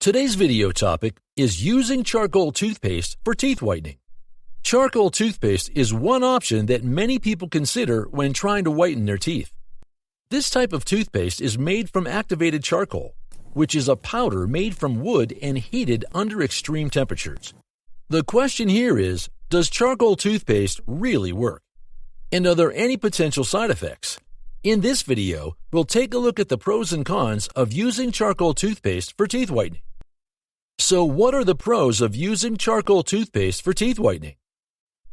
Today's video topic is using charcoal toothpaste for teeth whitening. Charcoal toothpaste is one option that many people consider when trying to whiten their teeth. This type of toothpaste is made from activated charcoal, which is a powder made from wood and heated under extreme temperatures. The question here is, does charcoal toothpaste really work? And are there any potential side effects? In this video, we'll take a look at the pros and cons of using charcoal toothpaste for teeth whitening. So what are the pros of using charcoal toothpaste for teeth whitening?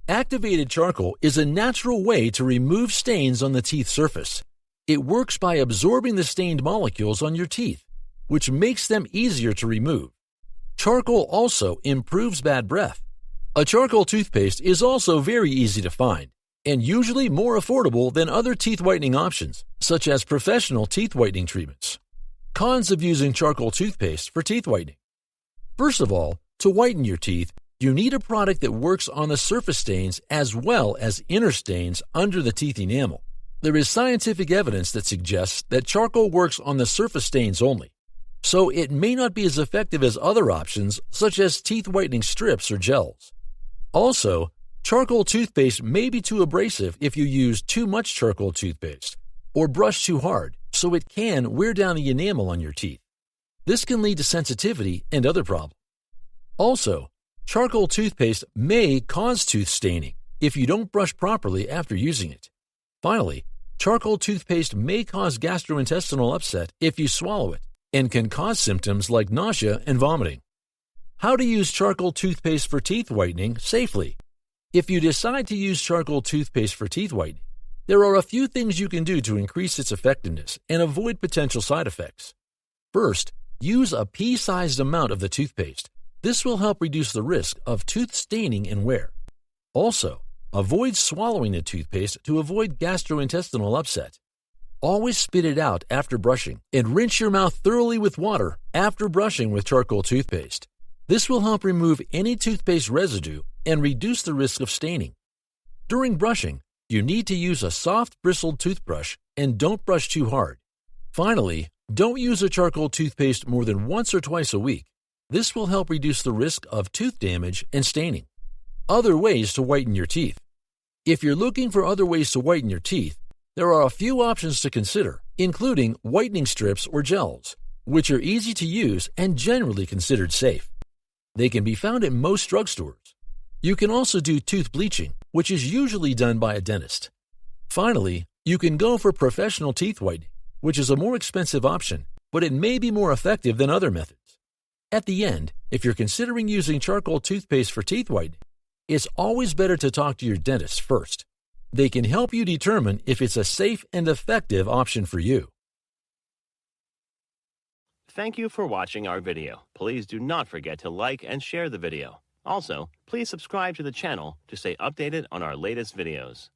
Activated charcoal is a natural way to remove stains on the teeth surface. It works by absorbing the stained molecules on your teeth, which makes them easier to remove. Charcoal also improves bad breath. A charcoal toothpaste is also very easy to find and usually more affordable than other teeth whitening options, such as professional teeth whitening treatments. Cons of using charcoal toothpaste for teeth whitening. First of all, to whiten your teeth, you need a product that works on the surface stains as well as inner stains under the teeth enamel. There is scientific evidence that suggests that charcoal works on the surface stains only, so it may not be as effective as other options such as teeth whitening strips or gels. Also, charcoal toothpaste may be too abrasive if you use too much charcoal toothpaste or brush too hard, so it can wear down the enamel on your teeth. This can lead to sensitivity and other problems. Also, charcoal toothpaste may cause tooth staining if you don't brush properly after using it. Finally, charcoal toothpaste may cause gastrointestinal upset if you swallow it and can cause symptoms like nausea and vomiting. How to use charcoal toothpaste for teeth whitening safely? If you decide to use charcoal toothpaste for teeth whitening, there are a few things you can do to increase its effectiveness and avoid potential side effects. First, use a pea-sized amount of the toothpaste. This will help reduce the risk of tooth staining and wear. Also, avoid swallowing the toothpaste to avoid gastrointestinal upset. Always spit it out after brushing and rinse your mouth thoroughly with water after brushing with charcoal toothpaste. This will help remove any toothpaste residue and reduce the risk of staining. During brushing, you need to use a soft bristled toothbrush and don't brush too hard. Finally, don't use a charcoal toothpaste more than once or twice a week. This will help reduce the risk of tooth damage and staining. Other ways to whiten your teeth. If you're looking for other ways to whiten your teeth, there are a few options to consider, including whitening strips or gels, which are easy to use and generally considered safe. They can be found at most drugstores. You can also do tooth bleaching, which is usually done by a dentist. Finally, you can go for professional teeth whitening, which is a more expensive option, but it may be more effective than other methods. At the end, if you're considering using charcoal toothpaste for teeth whitening, it's always better to talk to your dentist first. They can help you determine if it's a safe and effective option for you. Thank you for watching our video. Please do not forget to like and share the video. Also, please subscribe to the channel to stay updated on our latest videos.